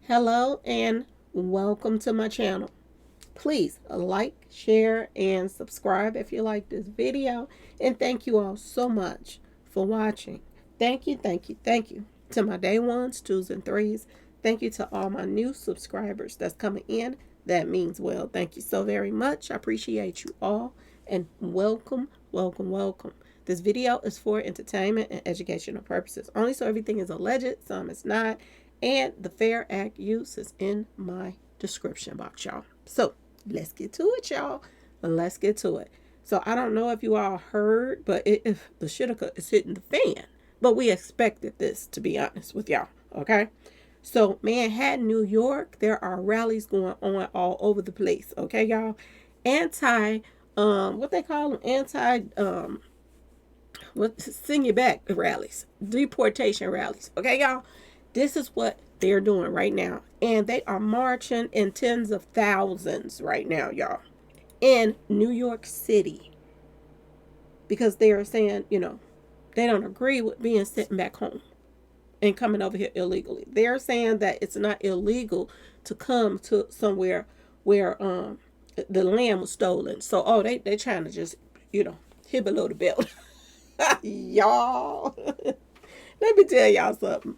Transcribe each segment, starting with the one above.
Hello and welcome to my channel. Please like, share, and subscribe if you like this video. And thank you all so much for watching. Thank you to my day ones, twos, and threes. Thank you to all my new subscribers that's coming in. That means well. Thank you so very much. I appreciate you all. And welcome. This video is for entertainment and educational purposes only, so everything is alleged, some is not. And the Fair Act use is in my description box, y'all. So let's get to it, y'all. Let's get to it. So I don't know if you all heard, but if the shitka is hitting the fan. But we expected this, to be honest with y'all. Okay. So Manhattan, New York, there are rallies going on all over the place. Okay, y'all. What they call them? Sing you back rallies, deportation rallies. Okay, y'all. This is what they're doing right now. And they are marching in tens of thousands right now, y'all, in New York City. Because they are saying, they don't agree with being sent back home and coming over here illegally. They're saying that it's not illegal to come to somewhere where the land was stolen. So, they trying to just, hit below the belt. Y'all. Let me tell y'all something.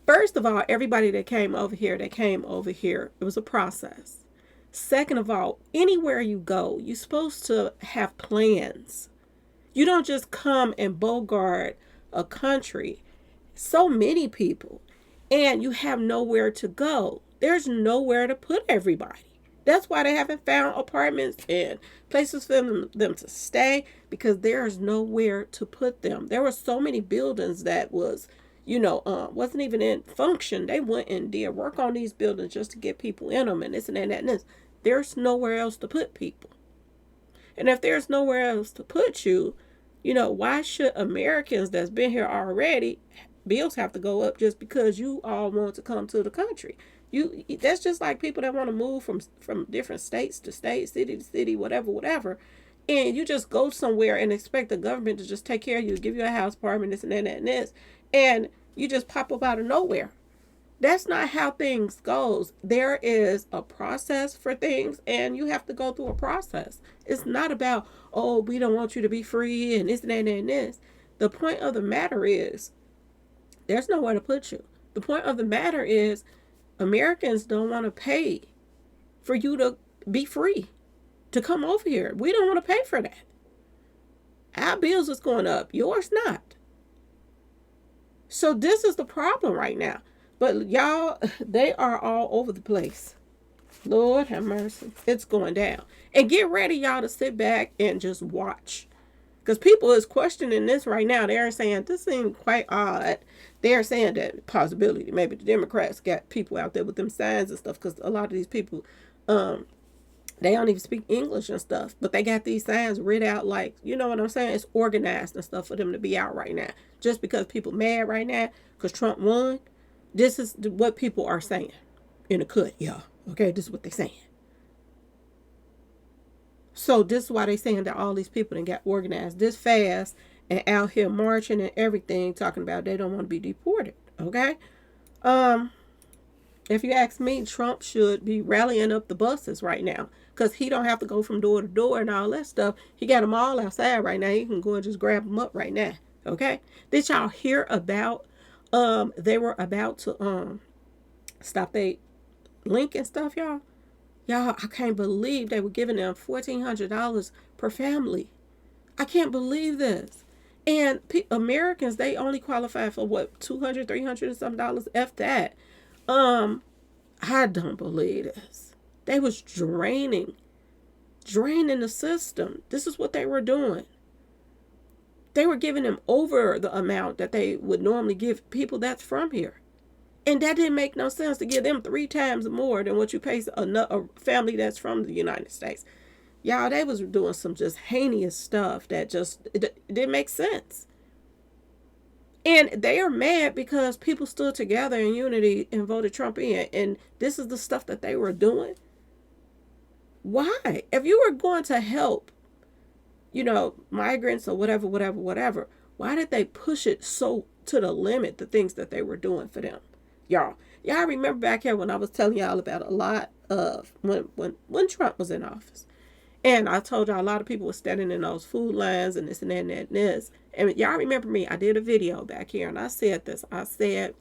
First of all, everybody that came over here, it was a process. Second of all, anywhere you go, you're supposed to have plans. You don't just come and bogart a country, so many people, and you have nowhere to go. There's nowhere to put everybody. That's why they haven't found apartments and places for them to stay, because there's nowhere to put them. There were so many buildings that wasn't even in function. They went and did work on these buildings just to get people in them and this and that and this. There's nowhere else to put people. And if there's nowhere else to put you, why should Americans that's been here already, bills have to go up just because you all want to come to the country? That's just like people that want to move from different states to state, city to city, whatever. And you just go somewhere and expect the government to just take care of you, give you a house, apartment, this and that and this. And you just pop up out of nowhere. That's not how things goes. There is a process for things, and you have to go through a process. It's not about, we don't want you to be free and this and that and this. The point of the matter is, there's nowhere to put you. The point of the matter is, Americans don't want to pay for you to be free, to come over here. We don't want to pay for that. Our bills is going up. Yours not. So this is the problem right now. But y'all, they are all over the place. Lord have mercy. It's going down. And get ready, y'all, to sit back and just watch. Because people is questioning this right now. They're saying this seems quite odd. They're saying that possibility, maybe the Democrats got people out there with them signs and stuff. Because a lot of these people, they don't even speak English and stuff. But they got these signs read out like, you know what I'm saying? It's organized and stuff for them to be out right now. Just because people mad right now because Trump won. This is what people are saying in the cut, y'all. Okay, this is what they're saying. So this is why they're saying that all these people that got organized this fast and out here marching and everything, talking about they don't want to be deported. Okay? If you ask me, Trump should be rallying up the buses right now, because he don't have to go from door to door and all that stuff. He got them all outside right now. He can go and just grab them up right now. Okay? Did y'all hear about they were about to stop they link and stuff, y'all? Y'all, I can't believe they were giving them $1,400 per family. I can't believe this. And Americans, they only qualify for what, $200, $300 and some dollars, F that. I don't believe this. They was draining the system. This is what they were doing. They were giving them over the amount that they would normally give people that's from here. And that didn't make no sense to give them 3 times more than what you pay a family that's from the United States. Y'all, they was doing some just heinous stuff that just it didn't make sense. And they are mad because people stood together in unity and voted Trump in. And this is the stuff that they were doing. Why? If you were going to help, migrants or whatever, why did they push it so to the limit, the things that they were doing for them? y'all. Y'all remember back here when I was telling y'all about a lot of when Trump was in office. And I told y'all a lot of people were standing in those food lines and this and that and that and this. And y'all remember me, I did a video back here and I said this. I said,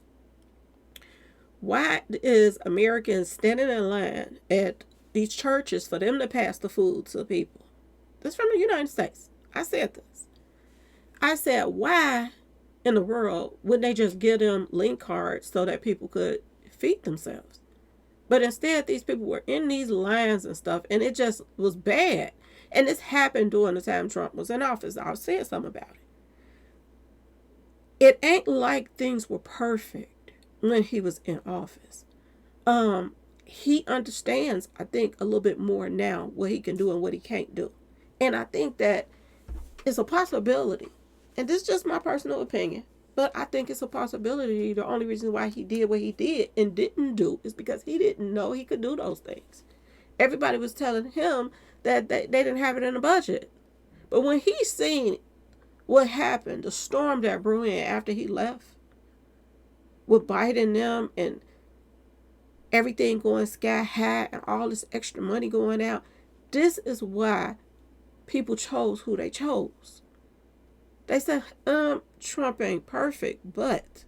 why is Americans standing in line at these churches for them to pass the food to people? This is from the United States. I said this. I said, why in the world wouldn't they just give them link cards so that people could feed themselves? But instead, these people were in these lines and stuff, and it just was bad. And this happened during the time Trump was in office. I said something about it. It ain't like things were perfect when he was in office. He understands, I think, a little bit more now what he can do and what he can't do. And I think that it's a possibility. And this is just my personal opinion. But I think it's a possibility. The only reason why he did what he did and didn't do is because he didn't know he could do those things. Everybody was telling him that they didn't have it in the budget. But when he seen what happened, the storm that brewed in after he left, with Biden them and everything going sky high and all this extra money going out, this is why people chose who they chose. They said, Trump ain't perfect, but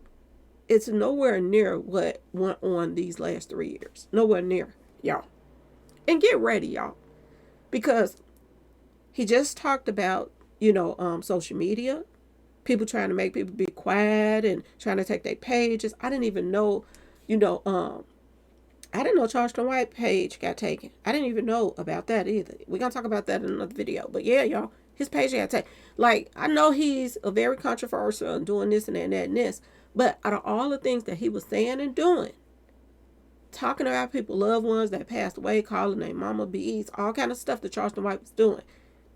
it's nowhere near what went on these last 3 years. Nowhere near, y'all. And get ready, y'all. Because he just talked about, social media. People trying to make people be quiet and trying to take their pages. I didn't even know, I didn't know Charleston White page got taken. I didn't even know about that either. We're going to talk about that in another video. But yeah, y'all, his page got taken. Like, I know he's a very controversial and doing this and that and that and this. But out of all the things that he was saying and doing, talking about people, loved ones that passed away, calling their mama bees, all kind of stuff that Charleston White was doing,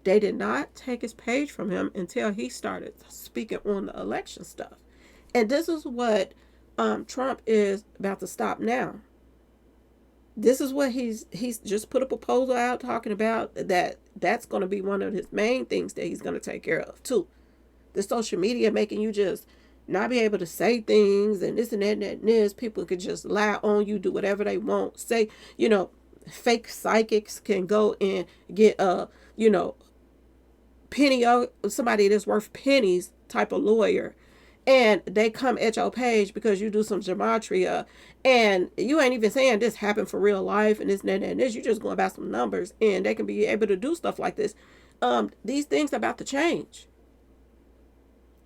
they did not take his page from him until he started speaking on the election stuff. And this is what Trump is about to stop now. This is what he's just put a proposal out talking about that's going to be one of his main things that he's going to take care of too. The social media making you just not be able to say things and this and that and that and this. People could just lie on you, do whatever they want. Say, fake psychics can go and get penny, somebody that's worth pennies type of lawyer. And they come at your page because you do some gematria and you ain't even saying this happened for real life and this and that and this. You're just going about some numbers and they can be able to do stuff like this. These things are about to change.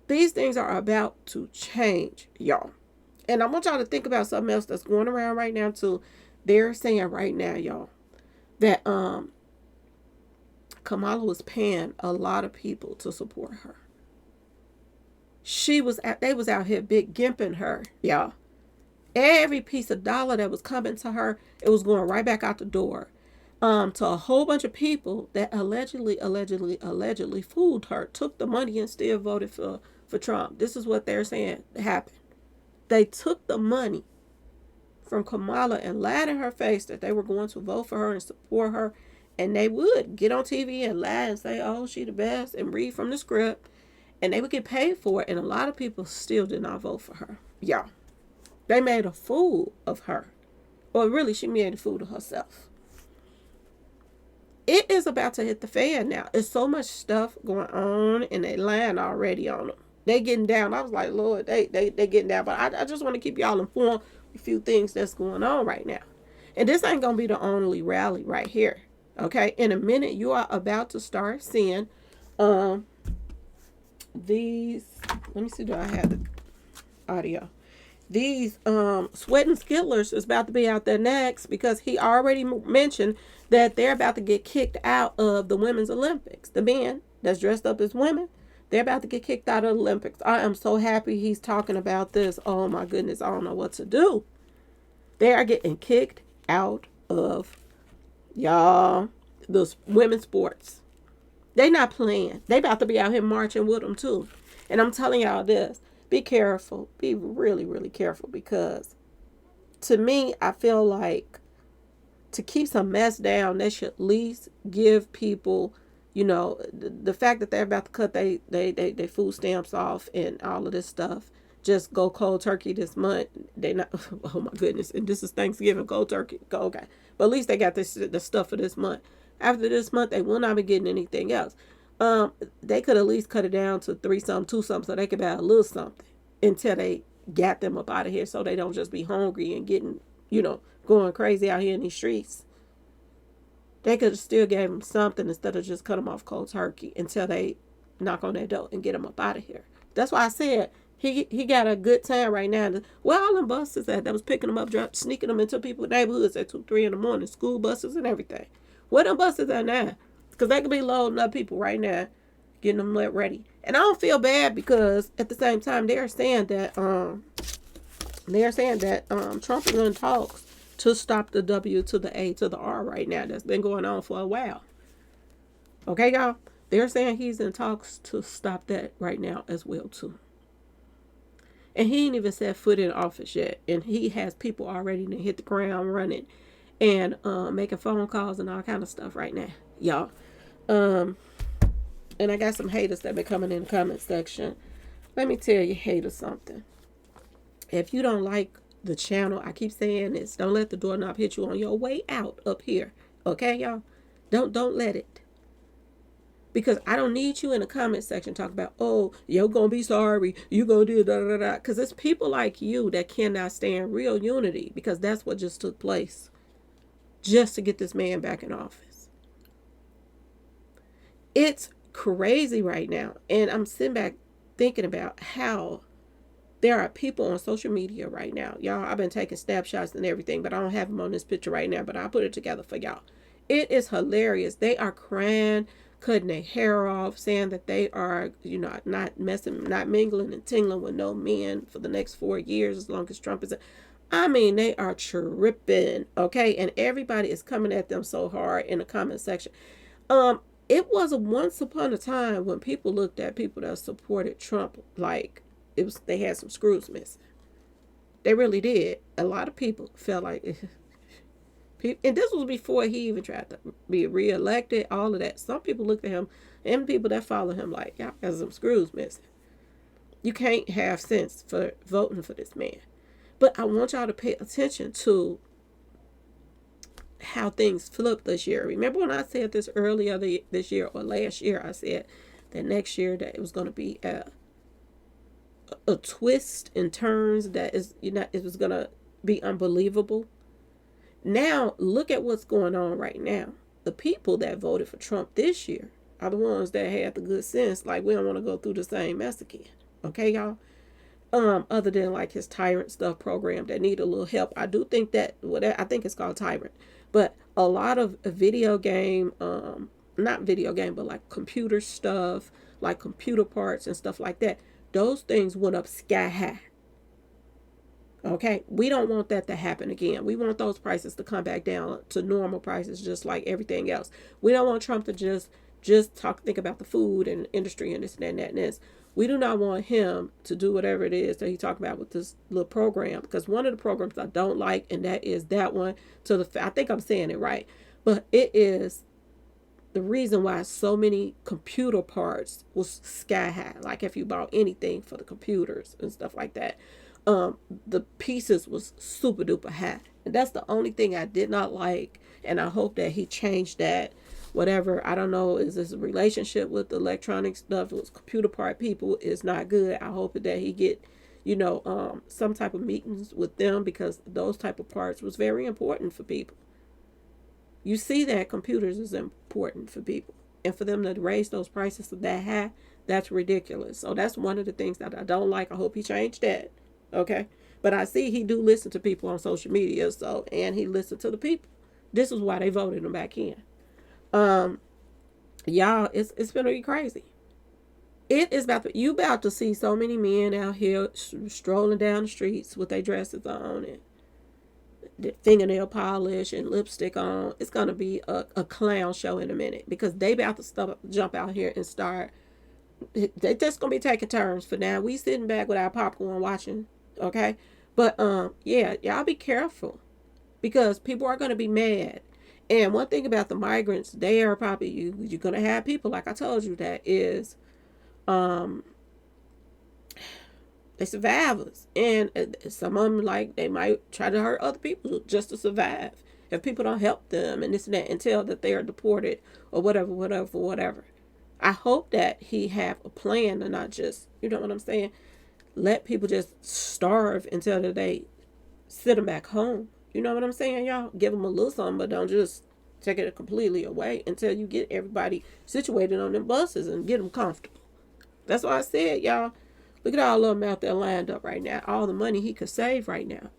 These things are about to change, y'all. And I want y'all to think about something else that's going around right now too. They're saying right now, y'all, that Kamala was paying a lot of people to support her. They was out here big gimping her, y'all. Every piece of dollar that was coming to her, it was going right back out the door. To a whole bunch of people that allegedly fooled her, took the money and still voted for Trump. This is what they're saying happened. They took the money from Kamala and lied in her face that they were going to vote for her and support her. And they would get on TV and lie and say, oh, she the best, and read from the script. And they would get paid for it. And a lot of people still did not vote for her. Yeah. They made a fool of her. Or really, she made a fool of herself. It is about to hit the fan now. There's so much stuff going on. And they lying already on them. They getting down. I was like, Lord, they getting down. But I just want to keep y'all informed a few things that's going on right now. And this ain't going to be the only rally right here. Okay? In a minute, you are about to start seeing these, let me see, do I have the audio? These Sweat and Skittlers is about to be out there next because he already mentioned that they're about to get kicked out of the Women's Olympics. The men that's dressed up as women, they're about to get kicked out of the Olympics. I am so happy he's talking about this. Oh my goodness, I don't know what to do. They are getting kicked out of, y'all, the women's sports. They not playing. They about to be out here marching with them too. And I'm telling y'all this. Be careful. Be really, really careful. Because to me, I feel like to keep some mess down, they should at least give people, the fact that they're about to cut they food stamps off and all of this stuff. just go cold turkey this month. They not. Oh my goodness! And this is Thanksgiving, cold turkey. Go okay, but at least they got the stuff for this month. After this month, they will not be getting anything else. They could at least cut it down to 3 something, 2 something, so they could buy a little something until they got them up out of here, so they don't just be hungry and getting, going crazy out here in these streets. They could have still gave them something instead of just cut them off cold turkey until they knock on their door and get them up out of here. That's why I said he got a good time right now. Where all them buses at that was picking them up, sneaking them into people's neighborhoods at 2, 3 in the morning, school buses and everything. Where them buses at now? Because they could be loading up people right now, getting them ready. And I don't feel bad because at the same time they're saying that Trump is in talks to stop the W to the A to the R right now. That's been going on for a while. Okay, y'all? They're saying he's in talks to stop that right now as well, too. And he ain't even set foot in office yet. And he has people already to hit the ground running and making phone calls and all kind of stuff right now, y'all. And I got some haters that been coming in the comment section. Let me tell you haters something. If you don't like the channel, I keep saying this, don't let the doorknob hit you on your way out up here. Okay, y'all? Don't let it. Because I don't need you in the comment section talking about, oh, you're going to be sorry, you're going to do da-da-da-da. Because it's people like you that cannot stand real unity, because that's what just took place just to get this man back in office. It's crazy right now. And I'm sitting back thinking about how there are people on social media right now. Y'all, I've been taking snapshots and everything, but I don't have them on this picture right now, but I'll put it together for y'all. It is hilarious. They are crying, cutting their hair off, saying that they are, not mingling and tingling with no men for the next 4 years as long as Trump is. I mean, they are tripping, okay? And everybody is coming at them so hard in the comment section. It was once upon a time when people looked at people that supported Trump like they had some screws missing. They really did. A lot of people felt like, and this was before he even tried to be reelected, all of that. Some people looked at him, and people that follow him like, y'all got some screws missing. You can't have sense for voting for this man. But I want y'all to pay attention to how things flipped this year. Remember when I said this earlier this year or last year, I said that next year that it was going to be a twist and turns that it was going to be unbelievable. Now, look at what's going on right now. The people that voted for Trump this year are the ones that had the good sense, like, we don't want to go through the same mess again. Okay, y'all? Other than like his Tyrant stuff program that need a little help. I do think that, I think it's called Tyrant. But a lot of video game, not video game, but like computer stuff, like computer parts and stuff like that. Those things went up sky high. Okay, we don't want that to happen again. We want those prices to come back down to normal prices, just like everything else. We don't want Trump to just think about the food and industry and this and that and this. We do not want him to do whatever it is that he talked about with this little program, because one of the programs I don't like, and that is that one. I think I'm saying it right, but it is the reason why so many computer parts was sky high. Like if you bought anything for the computers and stuff like that, the pieces was super duper high. And that's the only thing I did not like. And I hope that he changed that. Whatever, I don't know, is this a relationship with electronic stuff with computer part people is not good. I hope that he get, some type of meetings with them, because those type of parts was very important for people. You see that computers is important for people. And for them to raise those prices to that high, that's ridiculous. So that's one of the things that I don't like. I hope he changed that. Okay. But I see he do listen to people on social media. And he listened to the people. This is why they voted him back in. Y'all, it's gonna be crazy. It is you about to see so many men out here strolling down the streets with their dresses on and fingernail polish and lipstick on. It's gonna be a clown show in a minute, because they about to jump out here and start. They just gonna be taking turns. For now, we sitting back with our popcorn watching. Okay, but yeah, y'all be careful, because people are gonna be mad. And one thing about the migrants, they are probably, you're going to have people, like I told you, that is They survivors. And some of them, like, they might try to hurt other people just to survive. If people don't help them and this and that and tell that they are deported or whatever. I hope that he have a plan and not just, you know what I'm saying, let people just starve until they sit them back home. You know what I'm saying, y'all? Give them a little something, but don't just take it completely away until you get everybody situated on them buses and get them comfortable. That's why I said, y'all, look at all of them out there lined up right now. All the money he could save right now.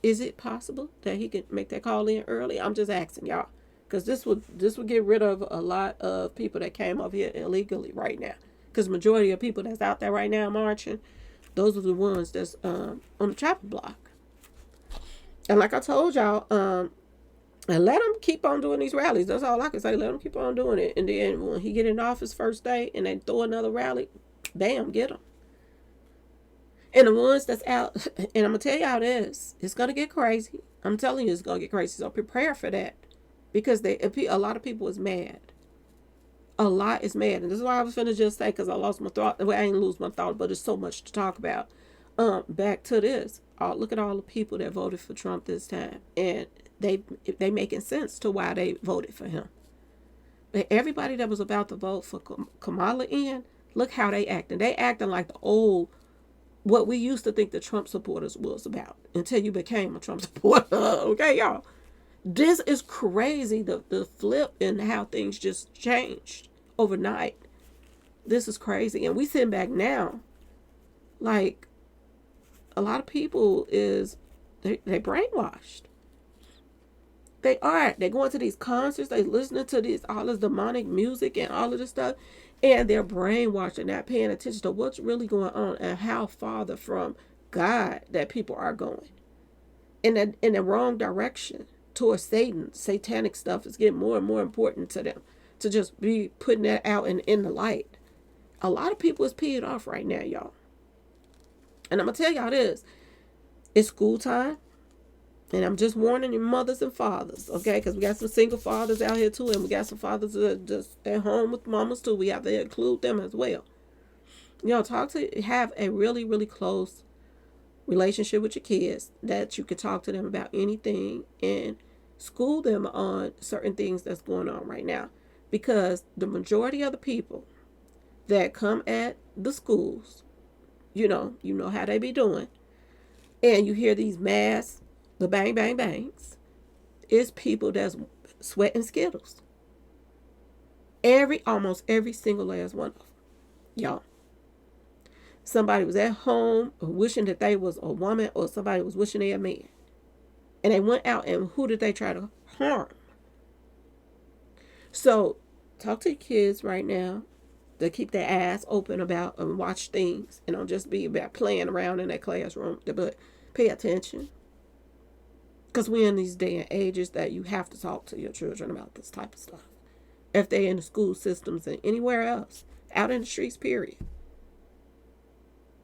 Is it possible that he could make that call in early? I'm just asking y'all. Because this would get rid of a lot of people that came up here illegally right now. Because majority of people that's out there right now marching, those are the ones that's on the chopping block. And like I told y'all, and let him keep on doing these rallies. That's all I can say. Let him keep on doing it. And then when he get in office first day and they throw another rally, bam, get him. And the ones that's out, and I'm going to tell y'all this, it's going to get crazy. I'm telling you it's going to get crazy. So prepare for that. Because a lot of people is mad. A lot is mad. And this is why I was finna just say, because I lost my thought. Well, I ain't lose my thought, but there's so much to talk about. Back to this. Look at all the people that voted for Trump this time. And they making sense to why they voted for him. But everybody that was about to vote for Kamala look how they acting. They acting like the old, what we used to think the Trump supporters was about. Until you became a Trump supporter. Okay, y'all. This is crazy, the flip and how things just changed overnight. This is crazy. And we sitting back now, like, a lot of people they brainwashed. They are. They're going to these concerts, they listening to all this demonic music and all of this stuff, and they're brainwashed and not paying attention to what's really going on and how farther from God that people are going. In the wrong direction. Towards Satan, satanic stuff is getting more and more important to them to just be putting that out in the light. A lot of people is peed off right now, y'all. And I'm going to tell y'all this. It's school time. And I'm just warning your mothers and fathers, okay? Because we got some single fathers out here too. And we got some fathers that are just at home with mamas too. We have to include them as well. You know, have a really, really close relationship with your kids that you can talk to them about anything and school them on certain things that's going on right now, because the majority of the people that come at the schools, you know how they be doing, and you hear these the bang bang bangs, is people that's sweating Skittles. Almost every single last one of them, y'all. Somebody was at home wishing that they was a woman, or somebody was wishing they a man. And they went out, and who did they try to harm? So, talk to your kids right now to keep their eyes open about and watch things. And don't just be about playing around in that classroom, but pay attention. Because we're in these day and ages that you have to talk to your children about this type of stuff. If they're in the school systems and anywhere else, out in the streets, period.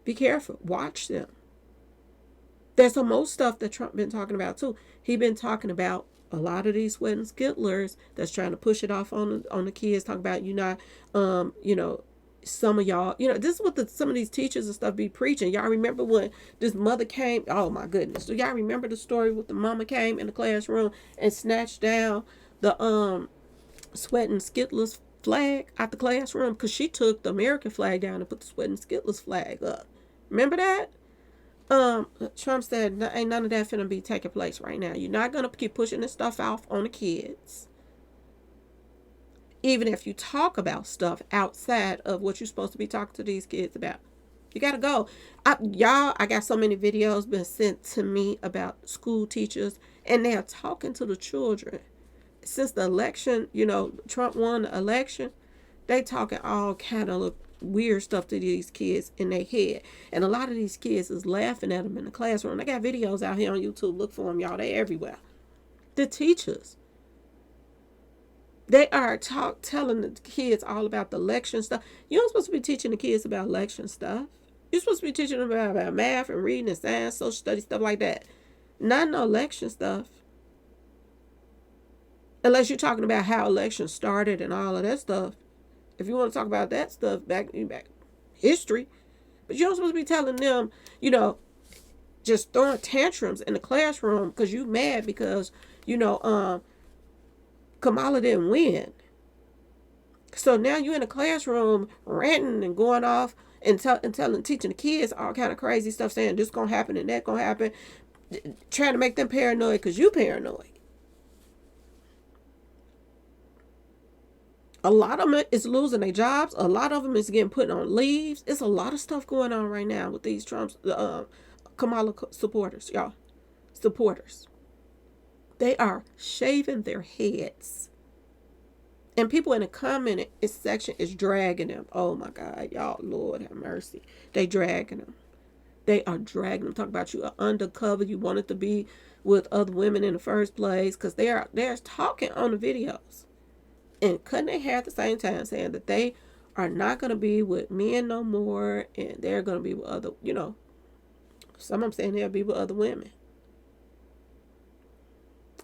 Be careful. Watch them. There's some more stuff that Trump been talking about too. He been talking about a lot of these sweating skittlers that's trying to push it off on the kids. Talking about some of y'all, this is what some of these teachers and stuff be preaching. Y'all remember when this mother came? Oh my goodness! Do y'all remember the story with the mama came in the classroom and snatched down the sweating skittlers flag out the classroom because she took the American flag down and put the sweating skittlers flag up. Remember that? Trump said, ain't none of that finna be taking place right now. You're not gonna keep pushing this stuff off on the kids. Even if you talk about stuff outside of what you're supposed to be talking to these kids about. You gotta go. I got so many videos been sent to me about school teachers, and they are talking to the children. Since the election, Trump won the election, they talking all kind of weird stuff to these kids in their head. And a lot of these kids is laughing at them in the classroom. I got videos out here on YouTube. Look for them, y'all. They everywhere. The teachers. They are telling the kids all about the election stuff. You're not supposed to be teaching the kids about election stuff. You're supposed to be teaching them about math and reading and science, social studies, stuff like that. Not no election stuff. Unless you're talking about how elections started and all of that stuff. If you want to talk about that stuff, back history. But you're not supposed to be telling them, just throwing tantrums in the classroom because you mad because, Kamala didn't win. So now you're in the classroom ranting and going off and teaching the kids all kind of crazy stuff, saying this gonna happen and that gonna happen, trying to make them paranoid because you paranoid. A lot of them is losing their jobs. A lot of them is getting put on leaves. It's a lot of stuff going on right now with these Kamala supporters, y'all. Supporters. They are shaving their heads. And people in the comment section is dragging them. Oh my God, y'all, Lord have mercy. They dragging them. They are dragging them. Talk about you are undercover. You wanted to be with other women in the first place because they're talking on the videos and cutting their hair at the same time, saying that they are not going to be with men no more, and they're going to be with other, some of them saying they'll be with other women.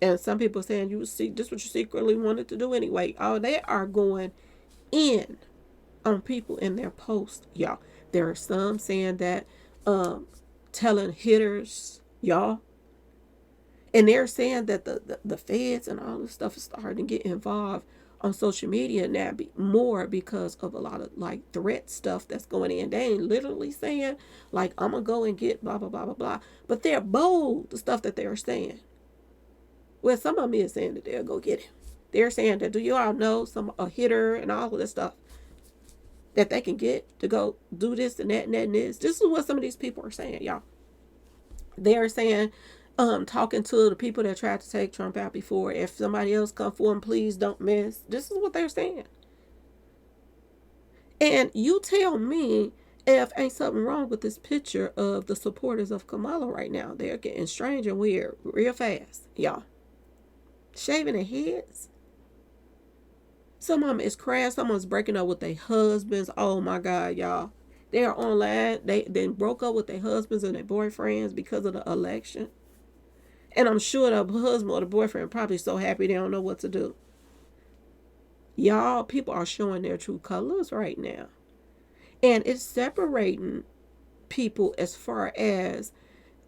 And some people saying you see this is what you secretly wanted to do anyway. Oh, they are going in on people in their posts, y'all. There are some saying that telling hitters, y'all. And they're saying that the feds and all this stuff is starting to get involved on social media now more because of a lot of like threat stuff that's going in. They ain't literally saying like I'm gonna go and get blah blah blah blah blah. But they're bold, the stuff that they're saying. Well, some of them is saying that they'll go get him. They're saying that, do you all know a hitter and all of this stuff that they can get to go do this and that and that and this. This is what some of these people are saying, y'all. They're saying, talking to the people that tried to take Trump out before, if somebody else come for him, please don't miss. This is what they're saying. And you tell me if ain't something wrong with this picture of the supporters of Kamala right now. They're getting strange and weird real fast, y'all. Shaving their heads. Some of them is crying. Some of them is breaking up with their husbands. Oh my God, y'all. They are online. They broke up with their husbands and their boyfriends because of the election. And I'm sure the husband or the boyfriend probably so happy they don't know what to do. Y'all, people are showing their true colors right now. And it's separating people as far as,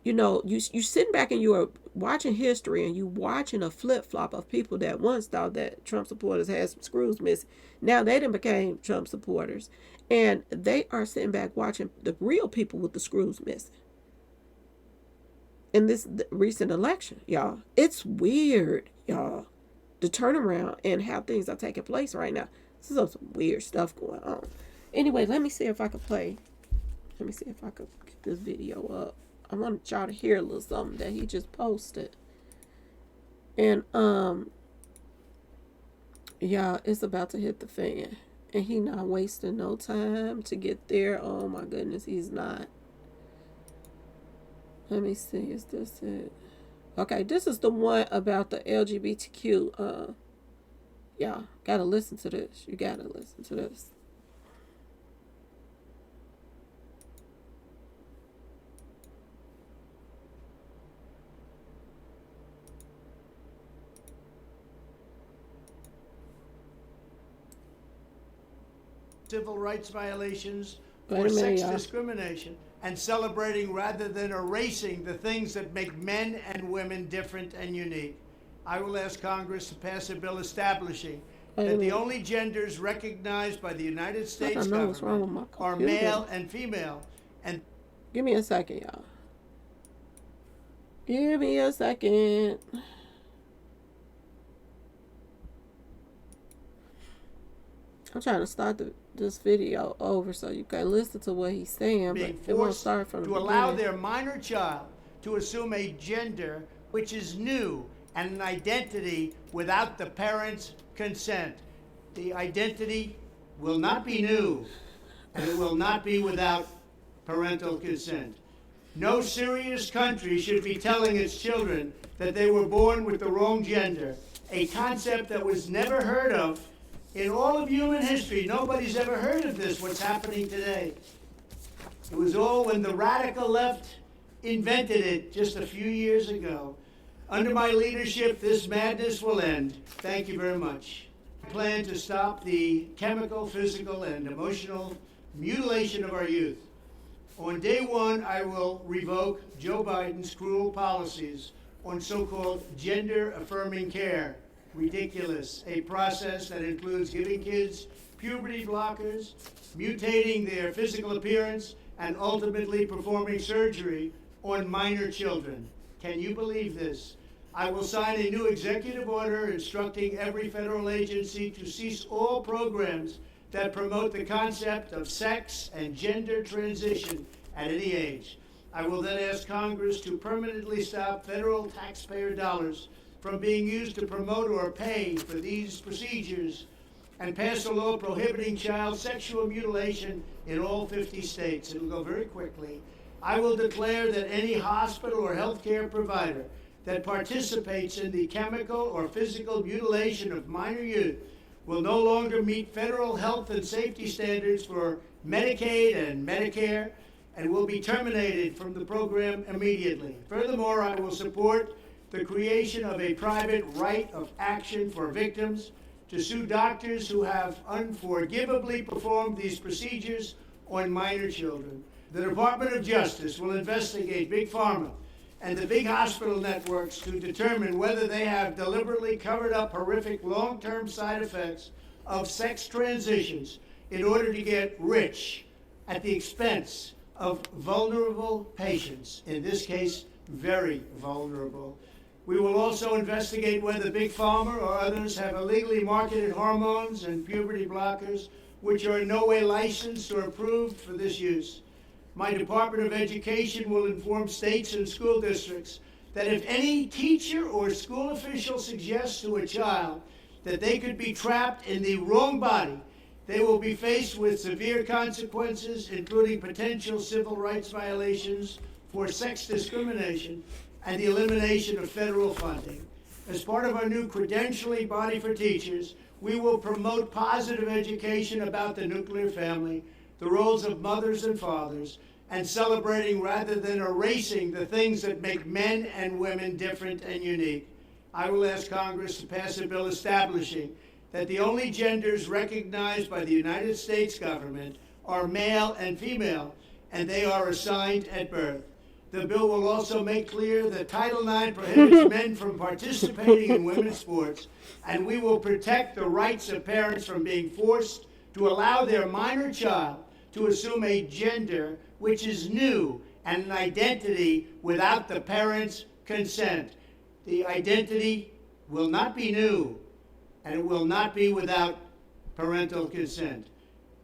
you sitting back and you are watching history and you watching a flip-flop of people that once thought that Trump supporters had some screws missing. Now they done became Trump supporters. And they are sitting back watching the real people with the screws missing. In this recent election, y'all. It's weird, y'all. The turnaround and how things are taking place right now. This is some weird stuff going on. Anyway, let me see if I can play. Let me see if I can get this video up. I want y'all to hear a little something that he just posted. And yeah, it's about to hit the fan. And he not wasting no time to get there. Oh my goodness, he's not. Let me see, is this it? Okay, this is the one about the LGBTQ. Yeah, gotta listen to this. You gotta listen to this. Civil rights violations or sex discrimination, and celebrating rather than erasing the things that make men and women different and unique. I will ask Congress to pass a bill establishing that the only genders recognized by the United States government are male and female. And give me a second, y'all. Give me a second. I'm trying to start this video over so you can listen to what he's saying, but it won't start from the beginning. To allow their minor child to assume a gender which is new and an identity without the parents' consent. The identity will not be new, and it will not be without parental consent. No serious country should be telling its children that they were born with the wrong gender, a concept that was never heard of in all of human history. Nobody's ever heard of this, what's happening today. It was all when the radical left invented it just a few years ago. Under my leadership, this madness will end. Thank you very much. I plan to stop the chemical, physical, and emotional mutilation of our youth. On day one, I will revoke Joe Biden's cruel policies on so-called gender-affirming care. Ridiculous. A process that includes giving kids puberty blockers, mutating their physical appearance, and ultimately performing surgery on minor children. Can you believe this? I will sign a new executive order instructing every federal agency to cease all programs that promote the concept of sex and gender transition at any age. I will then ask Congress to permanently stop federal taxpayer dollars from being used to promote or pay for these procedures and pass a law prohibiting child sexual mutilation in all 50 states. It will go very quickly. I will declare that any hospital or healthcare provider that participates in the chemical or physical mutilation of minor youth will no longer meet federal health and safety standards for Medicaid and Medicare and will be terminated from the program immediately. Furthermore, I will support the creation of a private right of action for victims to sue doctors who have unforgivably performed these procedures on minor children. The Department of Justice will investigate Big Pharma and the big hospital networks to determine whether they have deliberately covered up horrific long-term side effects of sex transitions in order to get rich at the expense of vulnerable patients, in this case, very vulnerable. We will also investigate whether Big Pharma or others have illegally marketed hormones and puberty blockers which are in no way licensed or approved for this use. My Department of Education will inform states and school districts that if any teacher or school official suggests to a child that they could be trapped in the wrong body, they will be faced with severe consequences, including potential civil rights violations for sex discrimination and the elimination of federal funding. As part of our new credentialing body for teachers, we will promote positive education about the nuclear family, the roles of mothers and fathers, and celebrating rather than erasing the things that make men and women different and unique. I will ask Congress to pass a bill establishing that the only genders recognized by the United States government are male and female, and they are assigned at birth. The bill will also make clear that Title IX prohibits men from participating in women's sports, and we will protect the rights of parents from being forced to allow their minor child to assume a gender which is new and an identity without the parent's consent. The identity will not be new, and it will not be without parental consent.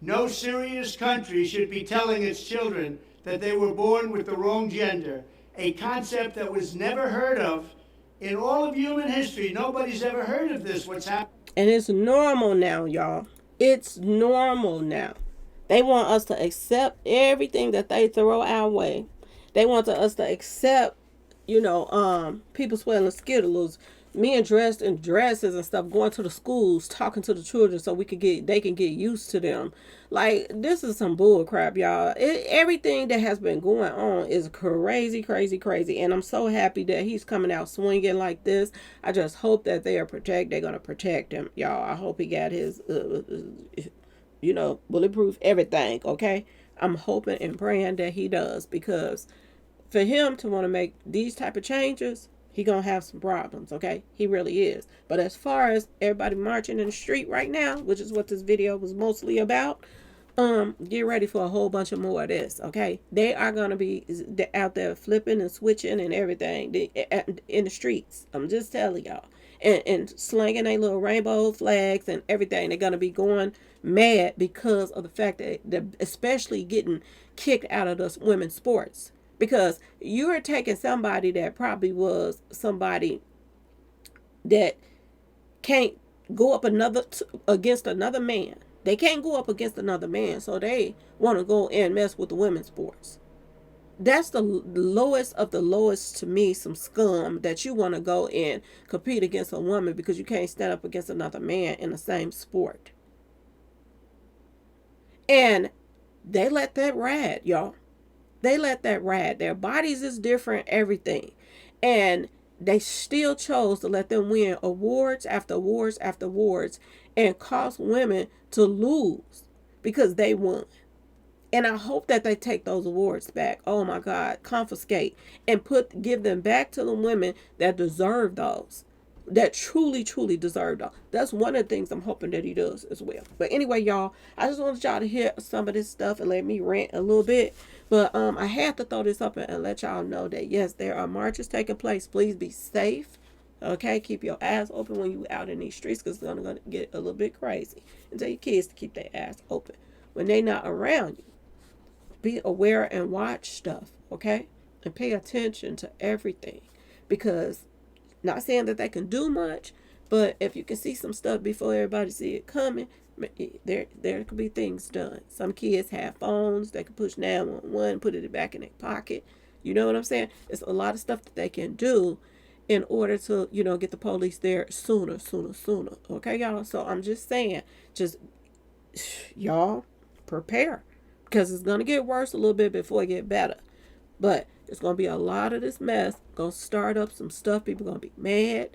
No serious country should be telling its children that they were born with the wrong gender, a concept that was never heard of in all of human history. Nobody's ever heard of this, what's happening. And it's normal now, y'all. It's normal now. They want us to accept everything that they throw our way. They want us to accept, people swelling Skittles, men dressed in dresses and stuff, going to the schools, talking to the children so they can get used to them. Like, this is some bull crap, y'all. Everything that has been going on is crazy, crazy, crazy. And I'm so happy that he's coming out swinging like this. I just hope that they're going to protect him, y'all. I hope he got his, bulletproof everything, okay? I'm hoping and praying that he does, because for him to want to make these type of changes, he gonna have some problems, okay? He really is. But as far as everybody marching in the street right now, which is what this video was mostly about, get ready for a whole bunch of more of this, okay? They are gonna be out there flipping and switching and everything in the streets. I'm just telling y'all. And slanging their little rainbow flags and everything. They're gonna be going mad because of the fact that they're especially getting kicked out of those women's sports. Because you're taking somebody that probably was somebody that can't go up against another man. They can't go up against another man, so they want to go and mess with the women's sports. That's the lowest of the lowest to me, some scum, that you want to go and compete against a woman because you can't stand up against another man in the same sport. And they let that ride, y'all. They let that ride. Their bodies is different, everything. And they still chose to let them win awards after awards after awards and cause women to lose because they won. And I hope that they take those awards back. Oh my God, confiscate and give them back to the women that deserve those, that truly, truly deserve those. That's one of the things I'm hoping that he does as well. But anyway, y'all, I just wanted y'all to hear some of this stuff and let me rant a little bit. But I had to throw this up and let y'all know that yes, there are marches taking place. Please be safe. Okay, keep your eyes open when you out in these streets because it's gonna get a little bit crazy. And tell your kids to keep their eyes open when they not around you. Be aware and watch stuff, okay? And pay attention to everything. Because not saying that they can do much, but if you can see some stuff before everybody see it coming, there could be things done. Some kids have phones, they can push 911, put it back in their pocket. You know what I'm saying? It's a lot of stuff that they can do in order to, get the police there sooner. Okay, y'all? So I'm just saying, just y'all prepare because it's going to get worse a little bit before it get better. But there's going to be a lot of this mess. Going to start up some stuff. People going to be mad.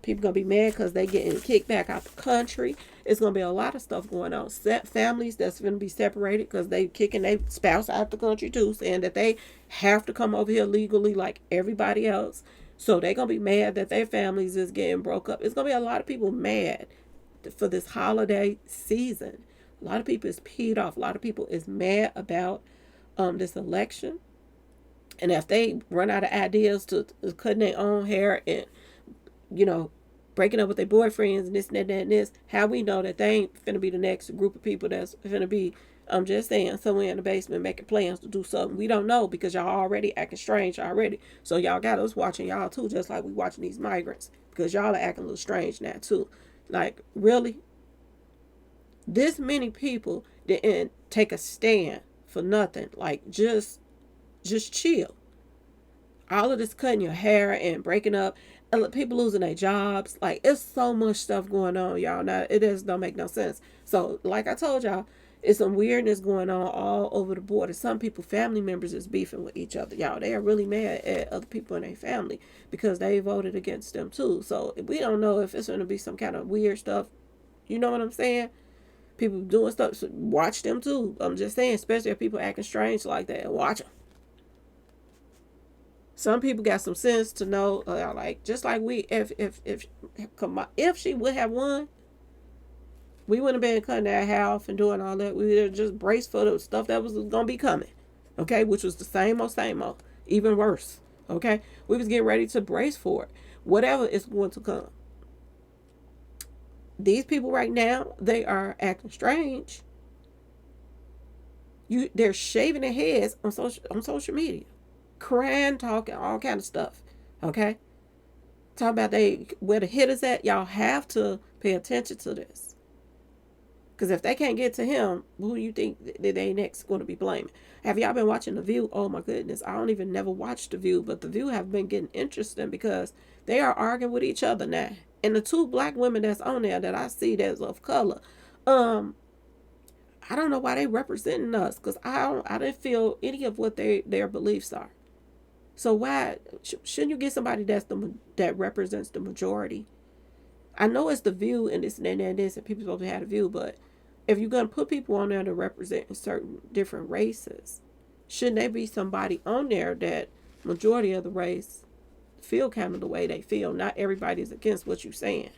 People going to be mad because they getting kicked back out the country. It's going to be a lot of stuff going on. Families that's going to be separated because they kicking their spouse out the country too, saying that they have to come over here legally like everybody else. So they're going to be mad that their families is getting broke up. It's going to be a lot of people mad for this holiday season. A lot of people is peed off. A lot of people is mad about this election. And if they run out of ideas to cutting their own hair and, breaking up with their boyfriends and this and that and this, how we know that they ain't finna be the next group of people that's finna be, I'm just saying, somewhere in the basement making plans to do something. We don't know because y'all already acting strange already. So y'all got us watching y'all too, just like we watching these migrants because y'all are acting a little strange now too. Like, really? This many people didn't take a stand for nothing. Like, just chill. All of this cutting your hair and breaking up, and people losing their jobs. Like, it's so much stuff going on, y'all. Now, it just don't make no sense. So, like I told y'all, it's some weirdness going on all over the board. And some people, family members, is beefing with each other, y'all. They are really mad at other people in their family because they voted against them too. So, we don't know if it's going to be some kind of weird stuff. You know what I'm saying? People doing stuff, so watch them too. I'm just saying, especially if people acting strange like that, watch them. Some people got some sense to know, like just like we, if she would have won, we wouldn't have been cutting that hair off and doing all that. We would have just braced for the stuff that was gonna be coming, okay, which was the same old, even worse. Okay, we was getting ready to brace for it, whatever is going to come. These people right now, they are acting strange. They're shaving their heads on social media, crying, talking, all kind of stuff. Okay, talking about where the hitters at. Y'all have to pay attention to this, because if they can't get to him, who do you think that they next going to be blaming? Have y'all been watching The View? Oh my goodness, I don't even never watched The View, but The View have been getting interesting because they are arguing with each other now. And the two black women that's on there that I see that's of color, I don't know why they representing us because I didn't feel any of what their beliefs are. So why shouldn't you get somebody that represents the majority? I know it's The View and this and this and people supposed to have a view, but if you're gonna put people on there to represent certain different races, shouldn't there be somebody on there that majority of the race feel kind of the way they feel? Not everybody's against what you're saying.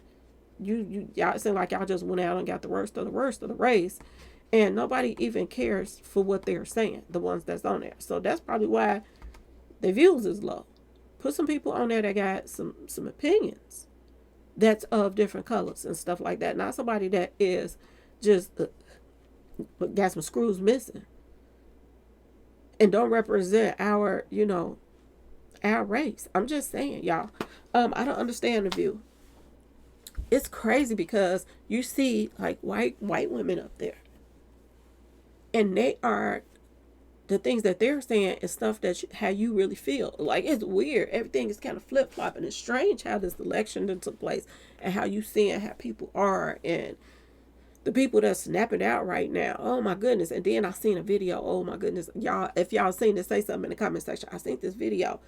Y'all seem like y'all just went out and got the worst of the race, and nobody even cares for what they're saying. The ones that's on there, so that's probably why the views is low. Put some people on there that got some opinions that's of different colors and stuff like that. Not somebody that is just got some screws missing and don't represent our race. I'm just saying, y'all. I don't understand The View. It's crazy because you see like white women up there, and the things that they're saying is stuff that how you really feel. Like, it's weird. Everything is kind of flip flopping. It's strange how this election took place and how you seeing how people are and the people that's snapping out right now. Oh my goodness. And then I seen a video. Oh my goodness, y'all. If y'all seen this, say something in the comment section. I seen this video,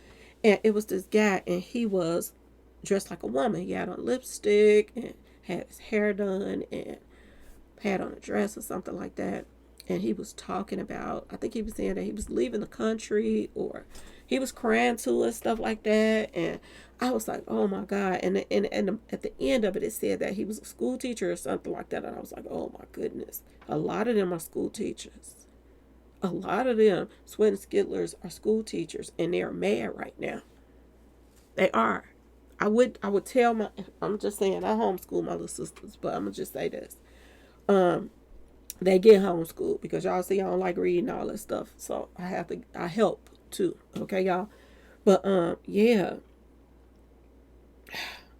and it was this guy, and he was dressed like a woman. He had on lipstick and had his hair done and had on a dress or something like that. and he was talking about, I think he was saying that he was leaving the country, or he was crying to us, stuff like that. And I was like, oh my God. And at the end of it, it said that he was a school teacher or something like that. And I was like, oh my goodness. A lot of them are school teachers. A lot of them, Sweat and Skittlers, are school teachers, and they're mad right now. They are. I would tell my, I'm just saying, I homeschool my little sisters, but I'm gonna just say this. They get homeschooled because y'all see I don't like reading all that stuff. So I help too. Okay, y'all. But yeah.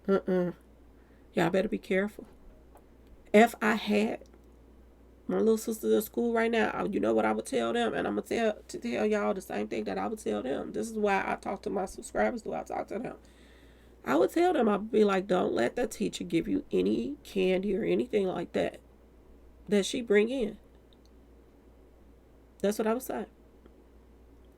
Y'all better be careful. If I had my little sisters in school right now, you know what I would tell them, and I'm gonna tell y'all the same thing that I would tell them. This is why I talk to my subscribers. Do I talk to them? I would tell them, I'd be like, don't let the teacher give you any candy or anything like that she bring in. That's what I would say.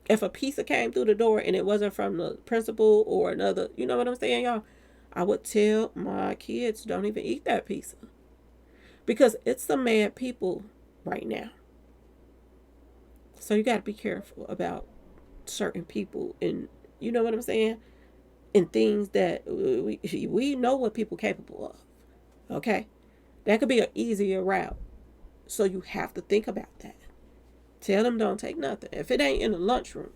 If a pizza came through the door and it wasn't from the principal or another, you know what I'm saying, y'all? I would tell my kids, don't even eat that pizza. Because it's some mad people right now. So you got to be careful about certain people, and you know what I'm saying? And things that we know what people are capable of. Okay? That could be an easier route. So you have to think about that. Tell them don't take nothing. If it ain't in the lunchroom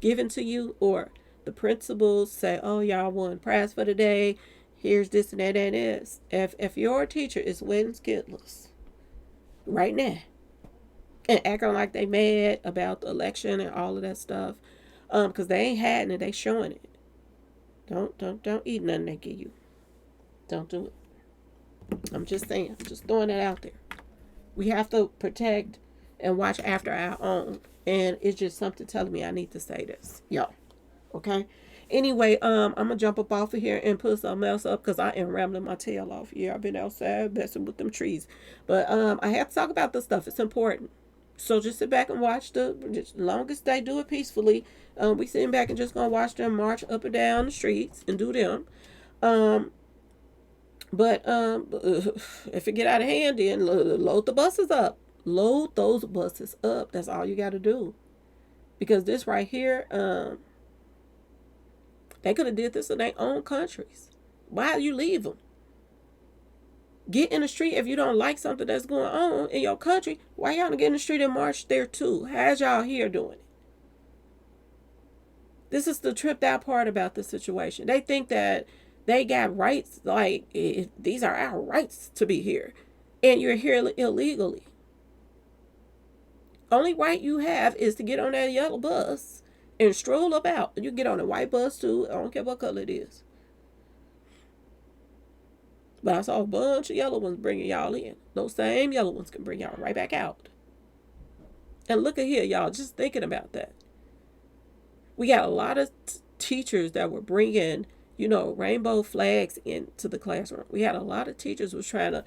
given to you, or the principals say, oh, y'all won prize for the day, here's this and that and this. If your teacher is winning skittlers right now and acting like they mad about the election and all of that stuff, because they ain't had it, they showing it. Don't eat nothing they give you. Don't do it. I'm just saying, just throwing that out there. We have to protect and watch after our own. And it's just something telling me I need to say this. Y'all. Okay? Anyway, I'm going to jump up off of here and put something else up because I am rambling my tail off. Yeah, I've been outside messing with them trees. But I have to talk about this stuff. It's important. So just sit back and watch as long as they do it peacefully. We sitting back and just going to watch them march up and down the streets and do them. But if it get out of hand, then load the buses up. Load those buses up. That's all you got to do. Because this right here, they could have did this in their own countries. Why do you leave them? Get in the street if you don't like something that's going on in your country. Why y'all not get in the street and march there too? How's y'all here doing it? This is the tripped out part about the situation. They think that they got rights, like these are our rights to be here, and you're here illegally. Only right you have is to get on that yellow bus and stroll about. You get on a white bus too. I don't care what color it is. But I saw a bunch of yellow ones bringing y'all in. Those same yellow ones can bring y'all right back out. And look at here, y'all, just thinking about that. We got a lot of teachers that were bringing, rainbow flags into the classroom. We had a lot of teachers was trying to,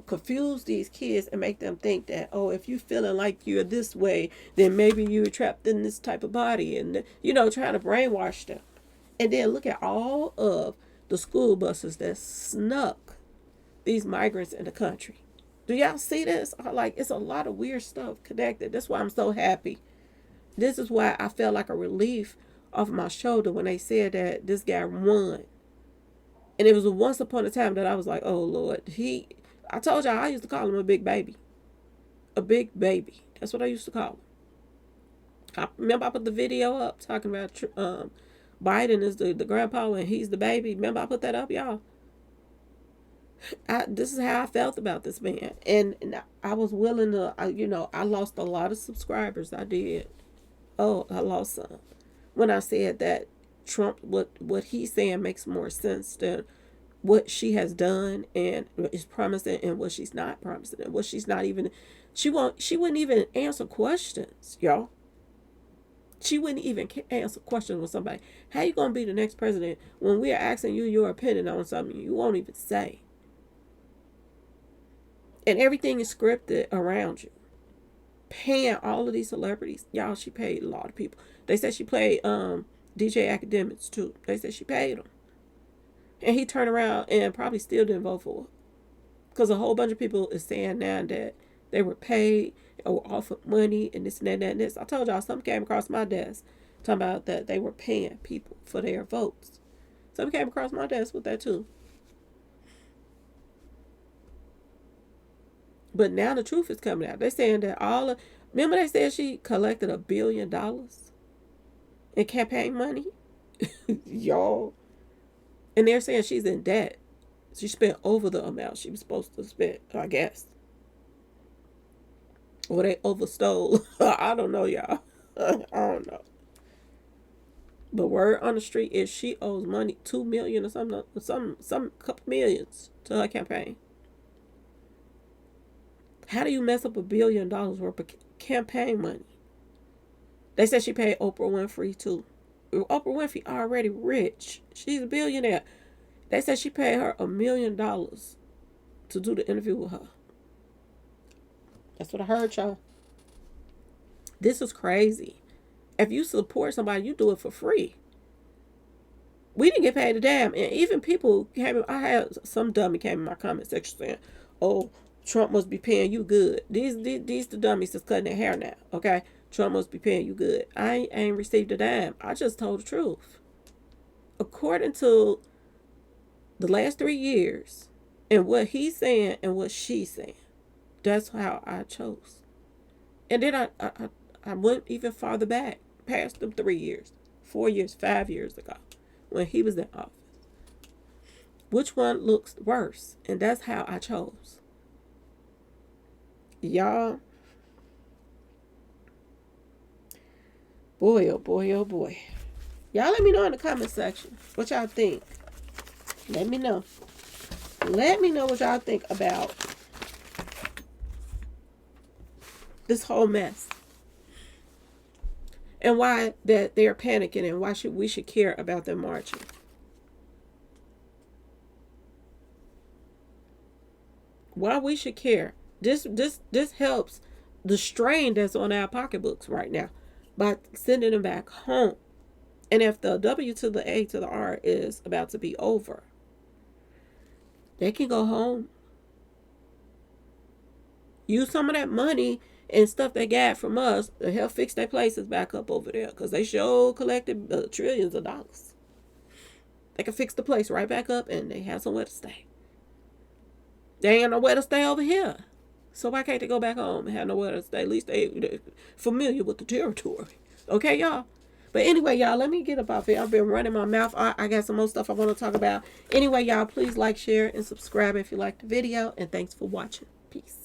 confuse these kids and make them think that, oh, if you feeling like you're this way, then maybe you're trapped in this type of body, and, trying to brainwash them. And then look at all of the school buses that snuck these migrants in the country. Do y'all see this? Like, it's a lot of weird stuff connected. That's why I'm so happy. This is why I felt like a relief off my shoulder when they said that this guy won. And it was once upon a time that I was like, oh, Lord. I told y'all I used to call him a big baby. A big baby. That's what I used to call him. I remember I put the video up talking about Biden is the grandpa and he's the baby. Remember I put that up, y'all? This is how I felt about this man. And I was willing to, I lost a lot of subscribers. I did. Oh, I lost some. When I said that Trump, what he's saying makes more sense than what she has done and is promising and what she's not promising and what she's not even, she wouldn't even answer questions, y'all. She wouldn't even answer questions with somebody. How you going to be the next president when we are asking you your opinion on something you won't even say? And everything is scripted around you. Paying all of these celebrities. Y'all, she paid a lot of people. They said she paid DJ Academics too. They said she paid them. And he turned around and probably still didn't vote for her. Because a whole bunch of people is saying now that They were paid or offered money and this and that and this. I told y'all something came across my desk talking about that they were paying people for their votes. Something came across my desk with that too. But now the truth is coming out. They're saying that remember they said she collected $1 billion in campaign money? Y'all. And they're saying she's in debt. She spent over the amount she was supposed to spend, I guess. Or they overstole. I don't know, y'all. I don't know. But word on the street is she owes money, $2 million or some couple millions to her campaign. How do you mess up $1 billion worth of campaign money? They said she paid Oprah Winfrey too. Oprah Winfrey already rich. She's a billionaire. They said she paid her $1 million to do the interview with her. That's what I heard, y'all. This is crazy. If you support somebody, you do it for free. We didn't get paid a damn. And even people came, I had some dummy came in my comment section saying, oh, Trump must be paying you good. These the dummies that's cutting their hair now, okay? Trump must be paying you good. I ain't received a dime. I just told the truth. According to the last 3 years and what he's saying and what she's saying, that's how I chose. And then I went even farther back, past them 3 years, 4 years, 5 years ago, when he was in office. Which one looks worse? And that's how I chose. Y'all, boy, oh boy, oh boy. Y'all let me know in the comment section what y'all think. Let me know. Let me know what y'all think about this whole mess. And why that they're panicking and why we should care about them marching. Why we should care. This helps the strain that's on our pocketbooks right now by sending them back home. And if the W to the A to the R is about to be over, they can go home. Use some of that money and stuff they got from us to help fix their places back up over there. Because they sure collected trillions of dollars. They can fix the place right back up and they have somewhere to stay. They ain't nowhere to stay over here. So why can't they go back home and have nowhere to stay? At least they're familiar with the territory. Okay, y'all? But anyway, y'all, let me get up off here. I've been running my mouth. I got some more stuff I want to talk about. Anyway, y'all, please like, share, and subscribe if you liked the video. And thanks for watching. Peace.